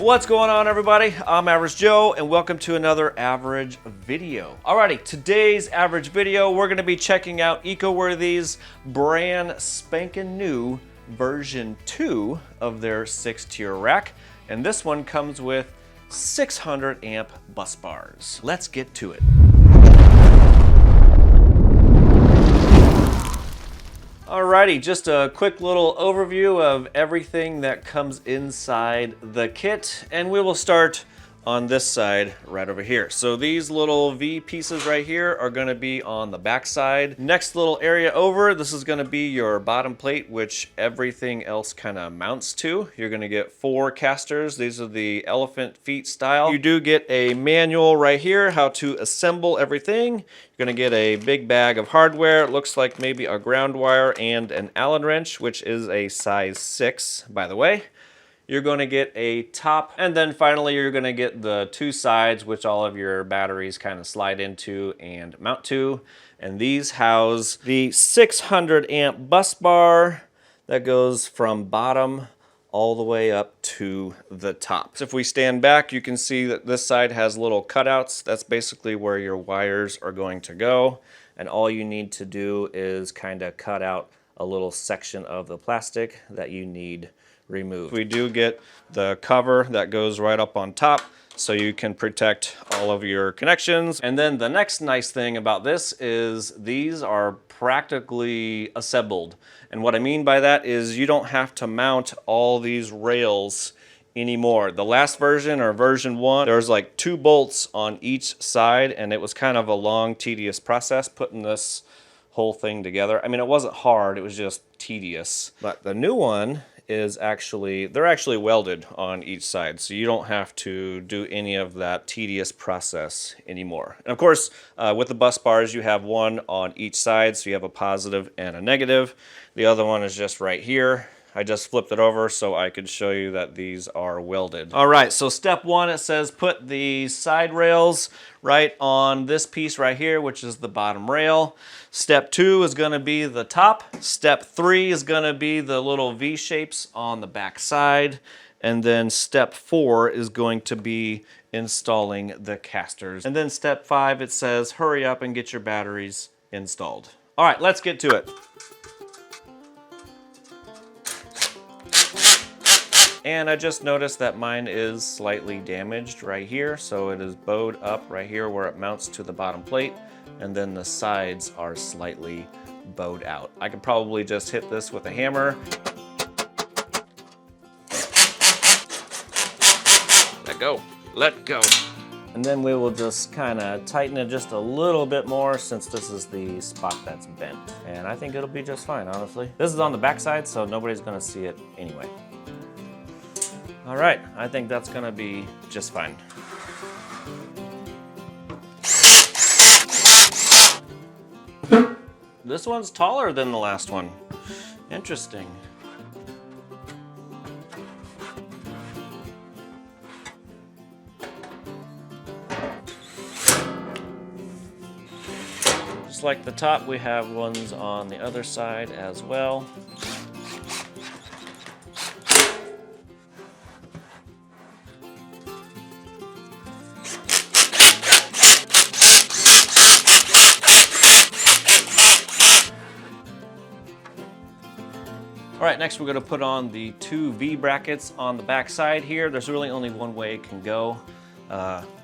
What's going on, everybody? I'm Average Joe, and welcome to another Average video. Alrighty, today's Average video, we're gonna be checking out EcoWorthy's brand spanking new version 2 of their 6-tier rack. And this one comes with 600 amp bus bars. Let's get to it. Alrighty, just a quick little overview of everything that comes inside the kit, and we will start on this side right over here. So these little V pieces right here are going to be on the back side. Next little area over, this is going to be your bottom plate, which everything else kind of mounts to. You're going to get 4 casters. These are the elephant feet style. You do get a manual right here, how to assemble everything. You're going to get a big bag of hardware. It looks like maybe a ground wire and an Allen wrench, which is a size 6, by the way. You're going to get a top, and then finally you're going to get the 2 sides, which all of your batteries kind of slide into and mount to. And these house the 600 amp bus bar that goes from bottom all the way up to the top. So if we stand back, you can see that this side has little cutouts. That's basically where your wires are going to go. And all you need to do is kind of cut out a little section of the plastic that you need removed. We do get the cover that goes right up on top, so you can protect all of your connections. And then the next nice thing about this is these are practically assembled. And what I mean by that is you don't have to mount all these rails anymore. The last version, or version 1, there's like 2 bolts on each side, and it was kind of a long, tedious process putting this whole thing together. I mean, it wasn't hard, it was just tedious. But the new one is they're actually welded on each side, so you don't have to do any of that tedious process anymore. And of course, with the bus bars, you have one on each side, so you have a positive and a negative. The other one is just right here. I just flipped it over so I could show you that these are welded. All right, so step 1, it says put the side rails right on this piece right here, which is the bottom rail. Step 2 is gonna be the top. Step 3 is gonna be the little V shapes on the back side. And then step 4 is going to be installing the casters. And then step 5, it says hurry up and get your batteries installed. All right, let's get to it. And I just noticed that mine is slightly damaged right here. So it is bowed up right here where it mounts to the bottom plate. And then the sides are slightly bowed out. I could probably just hit this with a hammer. Let go, let go. And then we will just kind of tighten it just a little bit more, since this is the spot that's bent. And I think it'll be just fine, honestly. This is on the back side, so nobody's gonna see it anyway. All right, I think that's gonna be just fine. This one's taller than the last one. Interesting. Just like the top, we have ones on the other side as well. All right, next we're gonna put on the 2 V brackets on the back side here. There's really only one way it can go.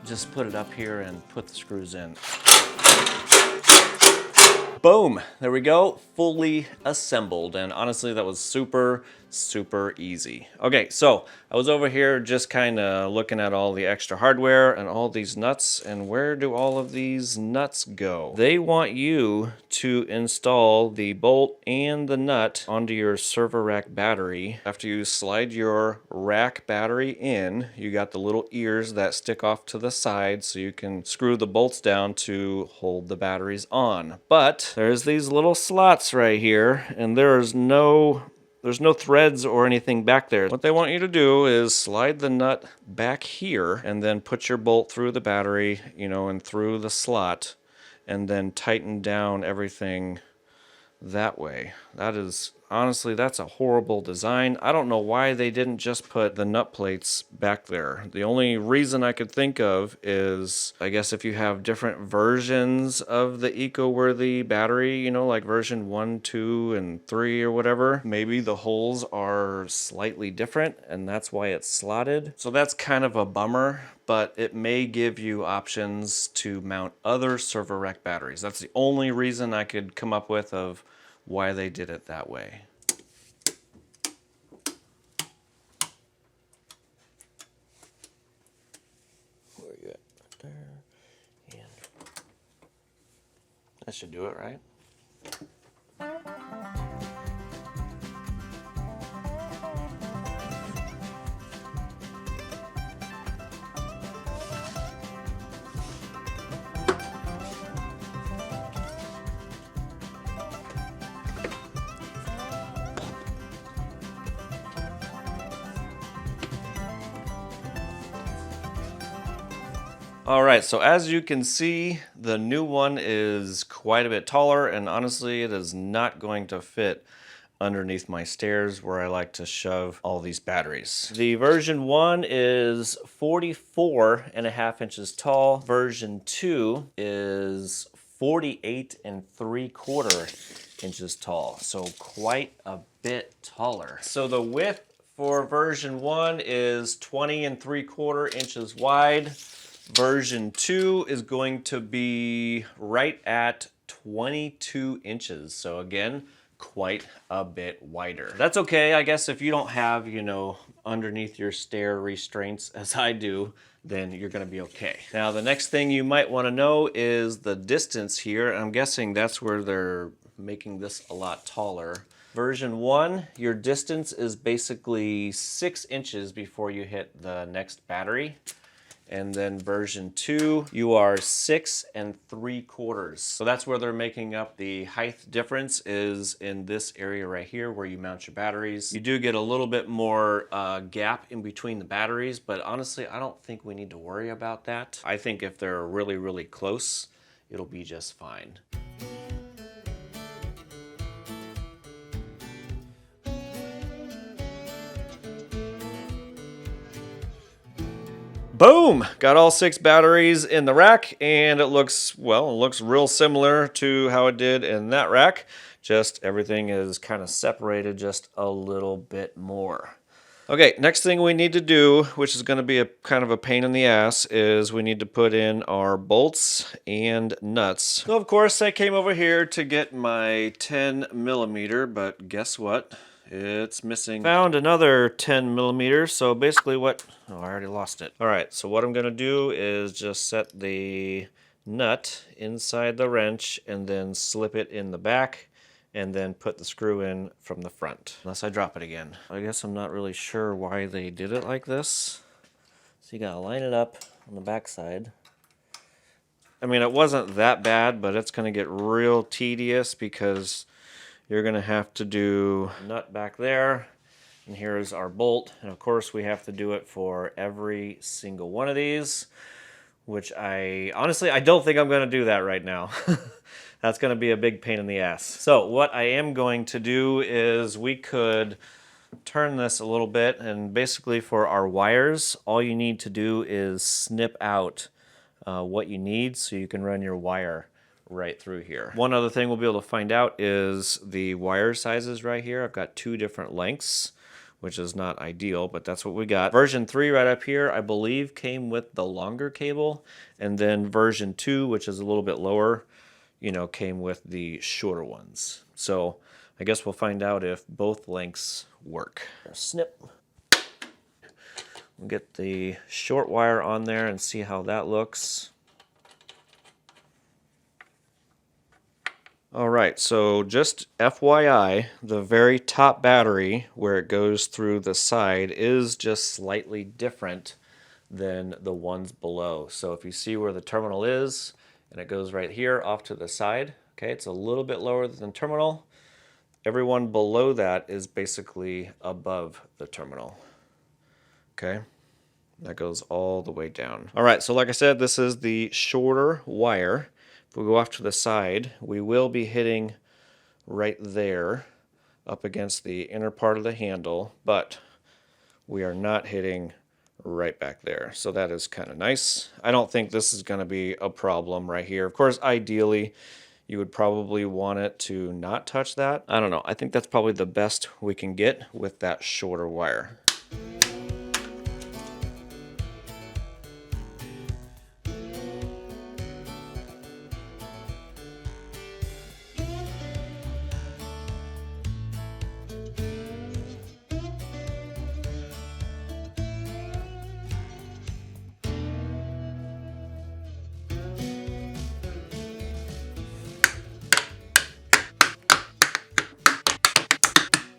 Just put it up here and put the screws in. Boom, there we go, fully assembled. And honestly, that was super easy. Okay, so I was over here just kind of looking at all the extra hardware and all these nuts, and where do all of these nuts go? They want you to install the bolt and the nut onto your server rack battery. After you slide your rack battery in, you got the little ears that stick off to the side, so you can screw the bolts down to hold the batteries on. But there's these little slots right here, and there's no threads or anything back there. What they want you to do is slide the nut back here and then put your bolt through the battery, and through the slot, and then tighten down everything that way. That is honestly, that's a horrible design. I don't know why they didn't just put the nut plates back there. The only reason I could think of is, I guess if you have different versions of the eco-worthy battery, you know, like version 1, 2, and 3 or whatever, maybe the holes are slightly different and that's why it's slotted. So that's kind of a bummer, but it may give you options to mount other server rack batteries. That's the only reason I could come up with of why they did it that way. Where are you at? Right there. And that should do it, right? All right, so as you can see, the new one is quite a bit taller, and honestly, it is not going to fit underneath my stairs where I like to shove all these batteries. The version 1 is 44.5 inches tall. Version 2 is 48.75 inches tall, so quite a bit taller. So the width for version 1 is 20.75 inches wide. Version 2 is going to be right at 22 inches. So again, quite a bit wider. That's okay, I guess if you don't have, you know, underneath your stair restraints as I do, then you're gonna be okay. Now the next thing you might wanna know is the distance here. I'm guessing that's where they're making this a lot taller. Version 1, your distance is basically 6 inches before you hit the next battery. And then version 2, you are 6.75. So that's where they're making up the height difference, is in this area right here where you mount your batteries. You do get a little bit more gap in between the batteries, but honestly, I don't think we need to worry about that. I think if they're really, really close, it'll be just fine. Boom! Got all 6 batteries in the rack, and it looks, well, it looks real similar to how it did in that rack. Just everything is kind of separated just a little bit more. Okay, next thing we need to do, which is going to be a kind of a pain in the ass, is we need to put in our bolts and nuts. So of course I came over here to get my 10mm, but guess what? It's missing. Found another 10mm, so basically what, oh, I already lost it. All right, so what I'm gonna do is just set the nut inside the wrench and then slip it in the back and then put the screw in from the front, unless I drop it again. I guess I'm not really sure why they did it like this. So you gotta line it up on the back side. I mean, it wasn't that bad, but it's gonna get real tedious because you're gonna have to do nut back there, and here's our bolt, and of course we have to do it for every single one of these, which honestly I don't think I'm gonna do that right now. That's gonna be a big pain in the ass. So what I am going to do is we could turn this a little bit, and basically for our wires, all you need to do is snip out what you need so you can run your wire right through here. One other thing we'll be able to find out is the wire sizes right here. I've got 2 different lengths, which is not ideal, but that's what we got. Version 3 right up here, I believe came with the longer cable, and then version 2, which is a little bit lower, you know, came with the shorter ones. So I guess we'll find out if both lengths work. Snip. We'll get the short wire on there and see how that looks. All right, so just FYI, the very top battery where it goes through the side is just slightly different than the ones below. So if you see where the terminal is, and it goes right here off to the side, okay, it's a little bit lower than terminal. Everyone below that is basically above the terminal, okay? That goes all the way down. All right, so like I said, this is the shorter wire. If we go off to the side, we will be hitting right there. up against the inner part of the handle, but we are not hitting right back there. So that is kind of nice. I don't think this is going to be a problem right here. Of course, ideally, you would probably want it to not touch that. I don't know. I think that's probably the best we can get with that shorter wire.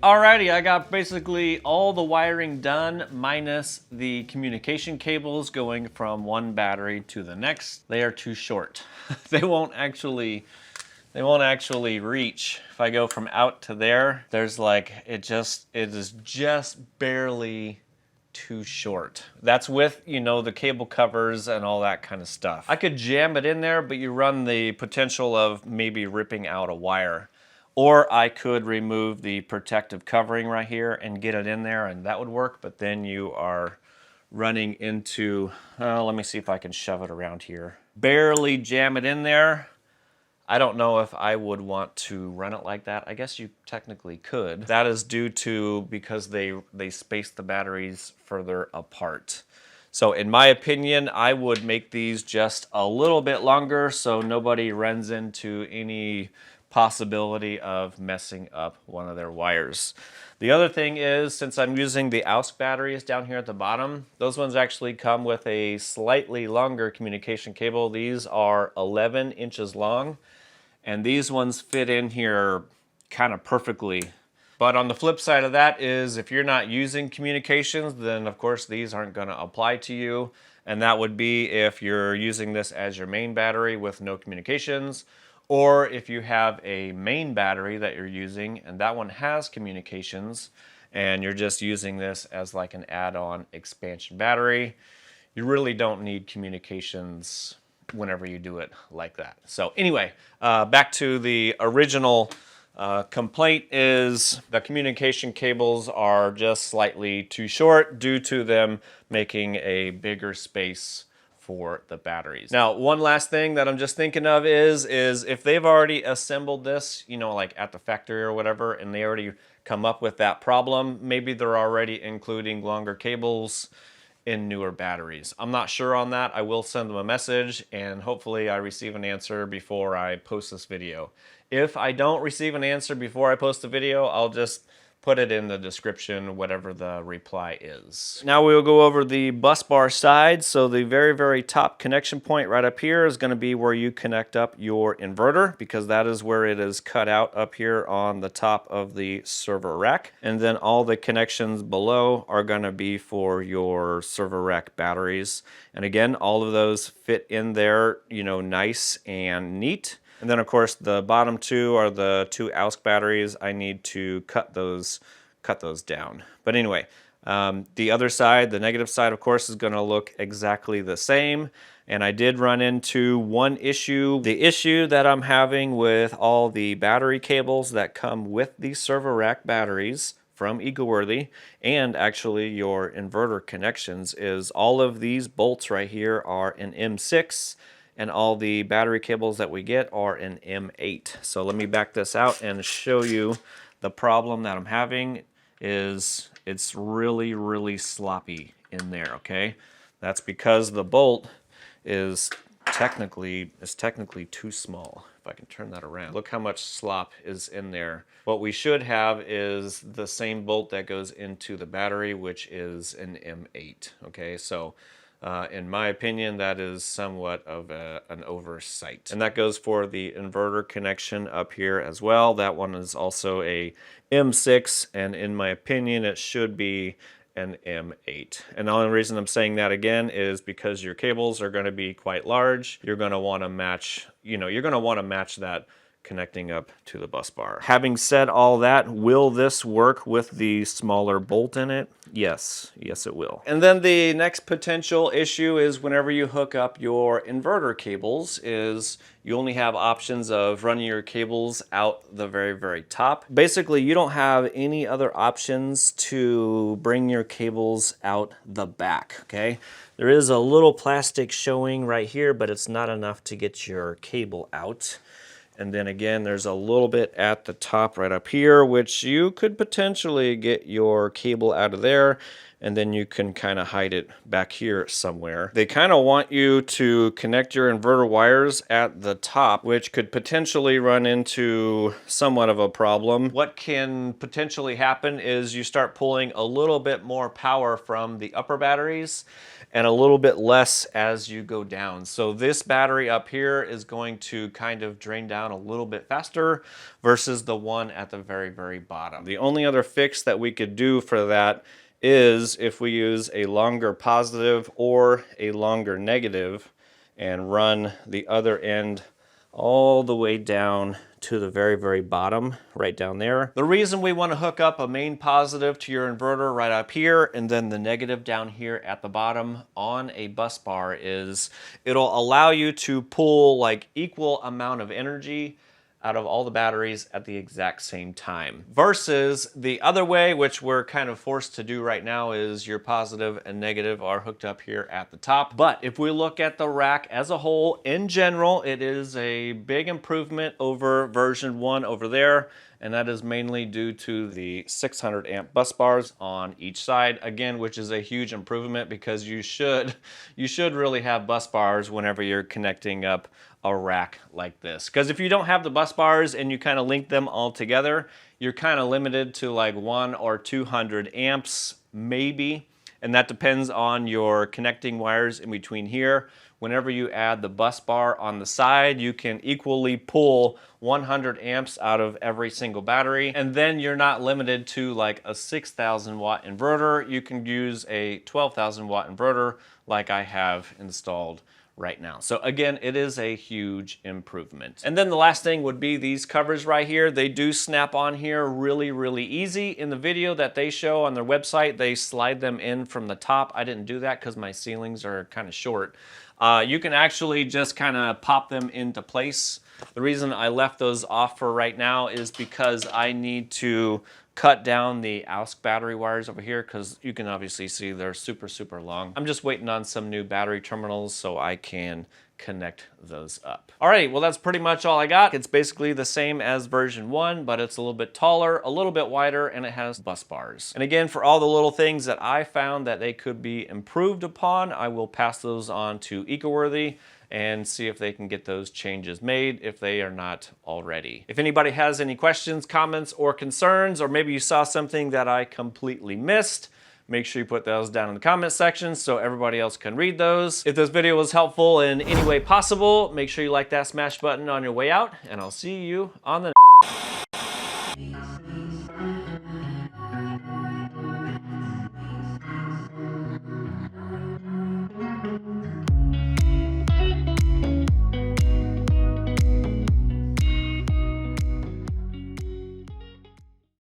Alrighty, I got basically all the wiring done minus the communication cables going from one battery to the next. They are too short. They won't actually reach. If I go from out to there, there's like, it is just barely too short. That's with, you know, the cable covers and all that kind of stuff. I could jam it in there, but you run the potential of maybe ripping out a wire. Or I could remove the protective covering right here and get it in there, and that would work, but then you are running into, let me see if I can shove it around here. Barely jam it in there. I don't know if I would want to run it like that. I guess you technically could. That is due to because they space the batteries further apart. So in my opinion, I would make these just a little bit longer so nobody runs into any possibility of messing up one of their wires. The other thing is, since I'm using the AOUSK batteries down here at the bottom, those ones actually come with a slightly longer communication cable. These are 11 inches long, and these ones fit in here kind of perfectly. But on the flip side of that is, if you're not using communications, then of course these aren't going to apply to you. And that would be if you're using this as your main battery with no communications, or if you have a main battery that you're using and that one has communications and you're just using this as like an add-on expansion battery. You really don't need communications whenever you do it like that. So anyway, back to the original complaint is the communication cables are just slightly too short due to them making a bigger space for the batteries. Now, one last thing that I'm just thinking of is if they've already assembled this, you know, like at the factory or whatever, and they already come up with that problem, maybe they're already including longer cables in newer batteries. I'm not sure on that. I will send them a message and hopefully I receive an answer before I post this video. If I don't receive an answer before I post the video, I'll just put it in the description, whatever the reply is. Now we will go over the bus bar side. So the very, very top connection point right up here is going to be where you connect up your inverter, because that is where it is cut out up here on the top of the server rack. And then all the connections below are going to be for your server rack batteries. And again, all of those fit in there, you know, nice and neat. And then of course the bottom two are the two AOUSK batteries. I need to cut those down. But anyway, the other side, the negative side, of course, is going to look exactly the same. And I did run into one issue. The issue that I'm having with all the battery cables that come with these server rack batteries from Ecoworthy and actually your inverter connections is all of these bolts right here are an M6. And all the battery cables that we get are an M8. So let me back this out and show you the problem that I'm having is it's really, really sloppy in there, okay? That's because the bolt is technically too small. If I can turn that around. Look how much slop is in there. What we should have is the same bolt that goes into the battery, which is an M8, okay? So in my opinion, that is somewhat of an oversight. And that goes for the inverter connection up here as well. That one is also a M6, and in my opinion, it should be an M8. And the only reason I'm saying that again is because your cables are going to be quite large. You're going to want to match, you know, you're going to want to match that connecting up to the bus bar. Having said all that, will this work with the smaller bolt in it? Yes, yes it will. And then the next potential issue is whenever you hook up your inverter cables is you only have options of running your cables out the very, very top. Basically, you don't have any other options to bring your cables out the back, okay? There is a little plastic showing right here, but it's not enough to get your cable out. And then again, there's a little bit at the top right up here, which you could potentially get your cable out of there, and then you can kind of hide it back here somewhere. They kind of want you to connect your inverter wires at the top, which could potentially run into somewhat of a problem. What can potentially happen is you start pulling a little bit more power from the upper batteries and a little bit less as you go down. So this battery up here is going to kind of drain down a little bit faster versus the one at the very, very bottom. The only other fix that we could do for that is if we use a longer positive or a longer negative and run the other end all the way down to the very, very bottom, right down there. The reason we want to hook up a main positive to your inverter right up here and then the negative down here at the bottom on a bus bar is it'll allow you to pull like equal amount of energy out of all the batteries at the exact same time. Versus the other way, which we're kind of forced to do right now, is your positive and negative are hooked up here at the top. But if we look at the rack as a whole, in general, it is a big improvement over version 1 over there. And that is mainly due to the 600 amp bus bars on each side, again, which is a huge improvement because you should really have bus bars whenever you're connecting up a rack like this. Because if you don't have the bus bars and you kind of link them all together, you're kind of limited to like 100 or 200 amps, maybe. And that depends on your connecting wires in between here. Whenever you add the bus bar on the side, you can equally pull 100 amps out of every single battery. And then you're not limited to like a 6,000 watt inverter. You can use a 12,000 watt inverter like I have installed right now. So again, it is a huge improvement. And then the last thing would be these covers right here. They do snap on here really, really easy. In the video that they show on their website, they slide them in from the top. I didn't do that because my ceilings are kind of short. You can actually just kind of pop them into place. The reason I left those off for right now is because I need to cut down the AOUSK battery wires over here because you can obviously see they're super, super long. I'm just waiting on some new battery terminals so I can connect those up. Alright, well that's pretty much all I got. It's basically the same as version 1, but it's a little bit taller, a little bit wider, and it has bus bars. And again, for all the little things that I found that they could be improved upon, I will pass those on to EcoWorthy and see if they can get those changes made if they are not already. If anybody has any questions, comments, or concerns, or maybe you saw something that I completely missed, make sure you put those down in the comment section so everybody else can read those. If this video was helpful in any way possible, make sure you like that smash button on your way out, and I'll see you on the next.